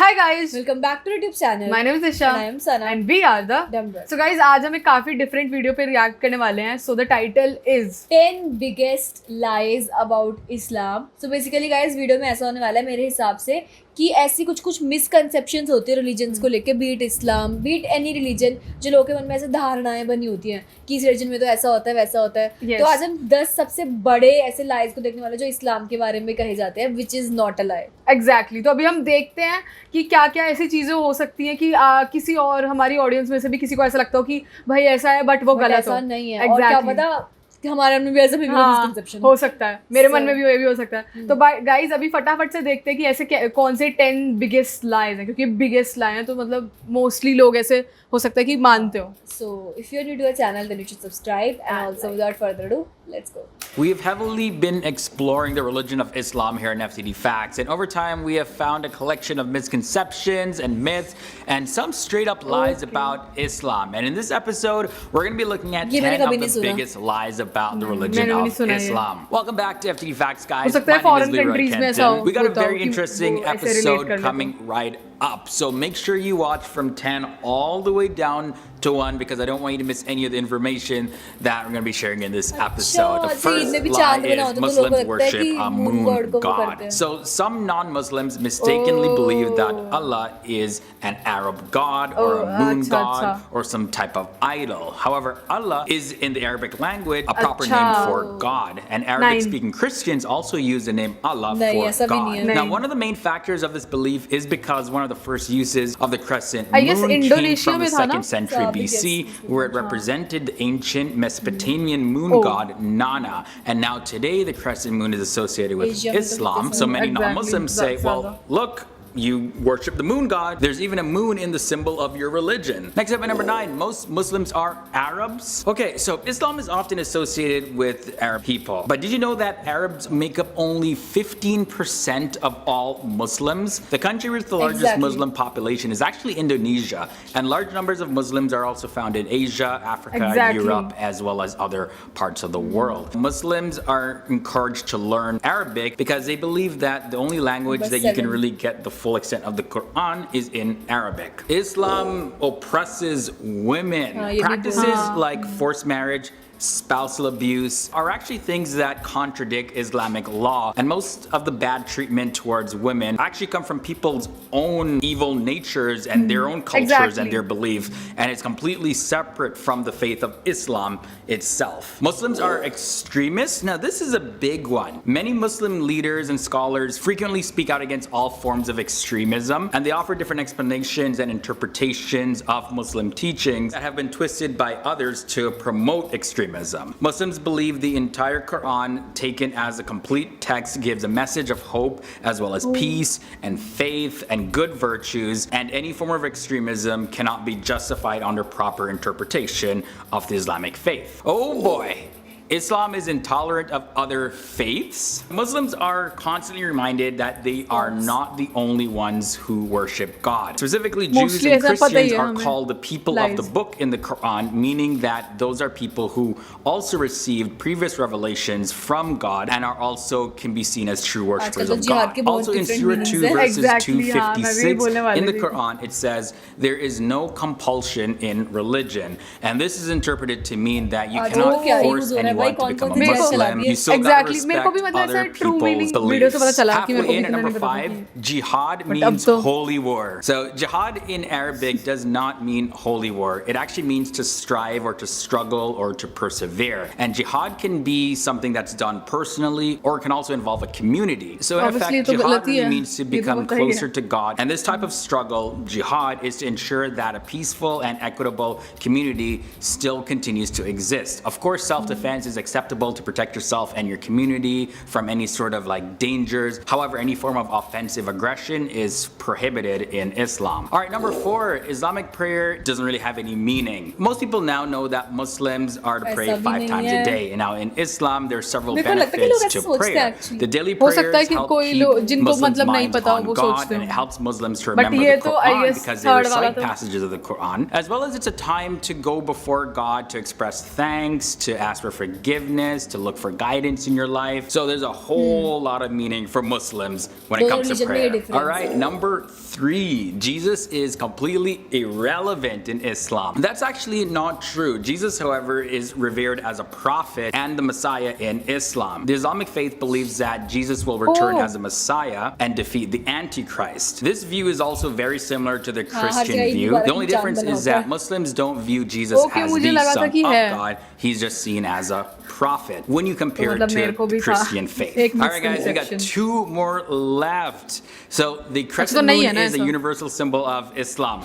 Hi guys, Welcome back to YouTube channel. my name is Isha And I am Sana. and we are the Dumbbell. So guys, आज हम एक काफी different video पे react करने वाले हैं. So the title is 10 biggest lies about Islam. So basically guys, video में ऐसा होने वाला है मेरे हिसाब से कि ऐसी कुछ मिसकंसेप्शंस होती है रिलीजन्स को लेके, बीट इस्लाम बीट एनी रिलीजन, जो लोगों के मन में ऐसे धारणाएं बनी होती हैं कि इस रिलीजन में तो ऐसा होता है वैसा होता है. Yes. तो आज हम 10 सबसे बड़े ऐसे लाइज को देखने वाले जो इस्लाम के बारे में कहे जाते हैं, which is not a lie. Exactly तो अभी हम देखते हैं कि क्या क्या ऐसी चीजें हो सकती हैं कि किसी और हमारी ऑडियंस में से भी किसी को ऐसा लगता हो कि भाई ऐसा है बट वो गलत ऐसा हो. नहीं है. और क्या पता कि हमारे मन में भी ऐसा भी मिसकंसेप्शन हो सकता है, मेरे मन में भी ये भी हो सकता है. Hmm. तो गाइज अभी फटाफट से देखते हैं कि ऐसे कौन से 10 बिगेस्ट लाइज हैं, क्योंकि बिगेस्ट लाई हैं तो मतलब मोस्टली लोग ऐसे हो सकता है कि मानते हो. So, if you're new to our channel, then you should subscribe. And also, without further ado, let's go. We have heavily been exploring the religion of Islam here in FTD Facts, and over time we have found a collection of misconceptions and myths and some straight up lies about Islam. And in this episode, we're going to be looking at 10 of the biggest lies about the religion of Islam. Welcome back to FTD Facts, guys. My name is Leroy Kenton. We got a very interesting episode coming right up. So make sure you watch from 10 all the way down to 1 because I don't want you to miss any of the information that we're going to be sharing in this episode. The first lie is Muslims worship a moon god. So some non-Muslims mistakenly believe that Allah is an Arab god or a moon god or some type of idol. However, Allah is in the Arabic language a proper name for God, and Arabic-speaking Christians also use the name Allah for God. Now, one of the main factors of this belief is because one of the first uses of the crescent moon came from the 2nd century BC, where it represented the ancient Mesopotamian moon god Nana. And now today the crescent moon is associated with Islam. So many non-Muslims say, well, look, you worship the moon god. There's even a moon in the symbol of your religion. Next up at number 9, most Muslims are Arabs. Okay, so Islam is often associated with Arab people. But did you know that Arabs make up only 15% of all Muslims? The country with the largest Muslim population is actually Indonesia. And large numbers of Muslims are also found in Asia, Africa, Europe, as well as other parts of the world. Muslims are encouraged to learn Arabic because they believe that the only language that you can really get the full extent of the Quran is in Arabic. Islam oppresses women. Practices like forced marriage, spousal abuse are actually things that contradict Islamic law, and most of the bad treatment towards women actually come from people's own evil natures and their own cultures and their beliefs, and it's completely separate from the faith of Islam itself. Muslims are extremists. Now this is a big one. Many Muslim leaders and scholars frequently speak out against all forms of extremism, and they offer different explanations and interpretations of Muslim teachings that have been twisted by others to promote extremism. Muslims believe the entire Quran, taken as a complete text, gives a message of hope as well as peace and faith and good virtues, and any form of extremism cannot be justified under proper interpretation of the Islamic faith. Oh boy! Islam is intolerant of other faiths. Muslims are constantly reminded that they are not the only ones who worship God. Specifically, Jews and Christians are called the people of the book in the Quran, meaning that those are people who also received previous revelations from God and are also can be seen as true worshippers of God. Also in Surah 2 verses 256 in the Quran, it says, there is no compulsion in religion. And this is interpreted to mean that you cannot force anyone to become a Muslim. You still gotta respect other people's beliefs. Halfway in at number 5, jihad means holy war. So jihad in Arabic does not mean holy war. It actually means to strive or to struggle or to persevere. And jihad can be something that's done personally, or it can also involve a community. So in effect, jihad really means to become closer to God. And this type of struggle, jihad, is to ensure that a peaceful and equitable community still continues to exist. Of course, self-defense is acceptable to protect yourself and your community from any sort of like dangers. However, any form of offensive aggression is prohibited in Islam. All right, number 4, Islamic prayer doesn't really have any meaning. Most people now know that Muslims are to pray 5 times a day. And now in Islam, there are several benefits to prayer. The daily prayers help keep Muslims' minds on God, and it helps Muslims to remember the Quran because they recite passages of the Quran, as well as it's a time to go before God to express thanks, to ask for forgiveness, forgiveness, to look for guidance in your life. So there's a whole lot of meaning for Muslims when it दोनों comes to religion में prayer. ये difference All right, number 3, Jesus is completely irrelevant in Islam. That's actually not true. Jesus, however, is revered as a prophet and the Messiah in Islam. The Islamic faith believes that Jesus will return Oh. as a Messiah and defeat the Antichrist. This view is also very similar to the हाँ, हर Christian जगह view. दोबारा The only इंसान difference बना is होता है। that Muslims don't view Jesus Okay, as मुझे the लगा था son कि of है। God. He's just seen as a prophet when you compare मतलब it मेरे को to भी the था Christian faith. एक All right, guys, we got misconception। 2 more left. So the तो crescent नहीं है moon ना is a ऐसा? universal symbol of Islam.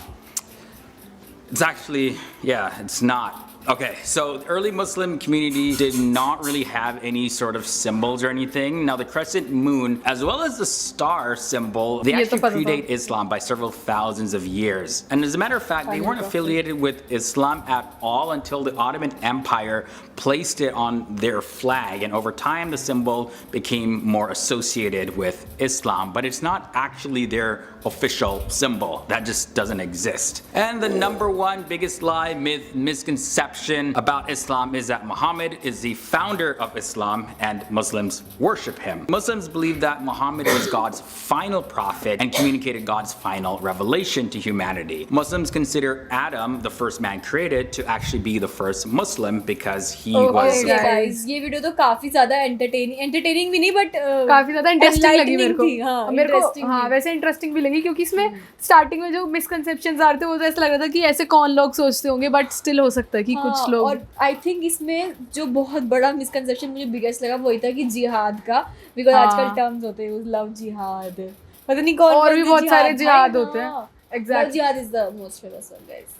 It's actually, yeah, it's not. Okay, so the early Muslim community did not really have any sort of symbols or anything. Now the crescent moon, as well as the star symbol, they ये तो actually पता था। predate Islam by several thousands of years. And as a matter of fact, they weren't affiliated with Islam at all until the Ottoman Empire placed it on their flag. And over time, the symbol became more associated with Islam. But it's not actually their official symbol. That just doesn't exist. And the number 1 biggest lie, myth, misconception about Islam is that Muhammad is the founder of Islam and Muslims worship him. Muslims believe that Muhammad was God's final prophet and communicated God's final revelation to humanity. Muslims consider Adam, the first man created, to actually be the first Muslim because he Okay, was guys. Guys ये video तो काफी ज्यादा entertaining भी नहीं but काफी ज्यादा interesting लगी मेरे को। थी, हाँ, मेरे को interesting हाँ थी। वैसे इंटरेस्टिंग भी लगी क्योंकि इसमें स्टार्टिंग में जो मिसकंसेप्शंस आ रहे थे वो तो ऐसा लग रहा था कि ऐसे कौन लोग सोचते होंगे बट स्टिल हो सकता है कि हाँ, कुछ लोग और आई थिंक इसमें जो बहुत बड़ा मिसकंसेप्शन मुझे बिगेस्ट लगा वही था कि जिहाद का बिकॉज हाँ। आजकल टर्म्स होते हैं लव जिहाद पता नहीं कौन और भी कौन से बहुत सारे जिहाद भाई, होते हैं। हाँ। Exactly. लव जिहाद is the most famous one guys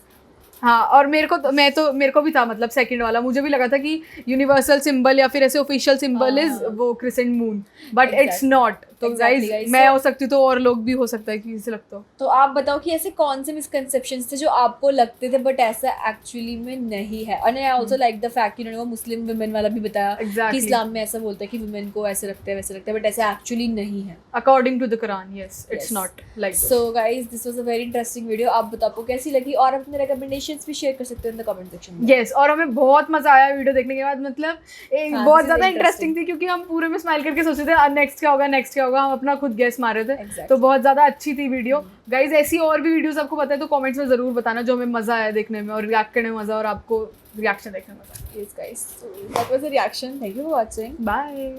हाँ और मेरे को भी था मतलब सेकंड वाला मुझे भी लगा था कि यूनिवर्सल सिंबल या फिर ऐसे ऑफिशियल सिंबल इज वो crescent moon but it's Exactly. Not तो Exactly, गाइज guys. मैं So- हो सकती तो और लोग भी हो सकता है कि इसे लगता हो तो आप बताओ कि ऐसे कौन से मिसकंसेप्शंस थे जो आपको लगते थे बट ऐसा एक्चुअली में नहीं है और I also like the fact कि उन्होंने वो मुस्लिम वुमेन वाला भी बताया Exactly. कि इस्लाम में ऐसा बोलता है कि वुमेन को ऐसे रखते हैं वैसे रखते हैं बट ऐसा एक्चुअली नहीं है according to the Quran yes it's Yes. Not like so guys this was a very interesting video आप बताओ आपको कैसी लगी और अपने रिकमेंडेशंस भी शेयर कर सकते हो इन द कमेंट सेक्शन में यस और हमें बहुत मजा आया वीडियो देखने के बाद मतलब हाँ, बहुत this is ज्यादा interesting. इंटरेस्टिंग थी क्योंकि हम पूरे में स्माइल करके सोच रहे थे नेक्स्ट क्या होगा हम अपना खुद गेस मार रहे थे Exactly. तो बहुत ज्यादा अच्छी थी वीडियो गाइज ऐसी और भी वीडियोस आपको पता है तो कमेंट्स में जरूर बताना जो हमें मजा आया देखने में और रिएक्ट करने में मजा और आपको रिएक्शन देखने में मजा Yes guys, so that was a reaction. Thank you for watching. Bye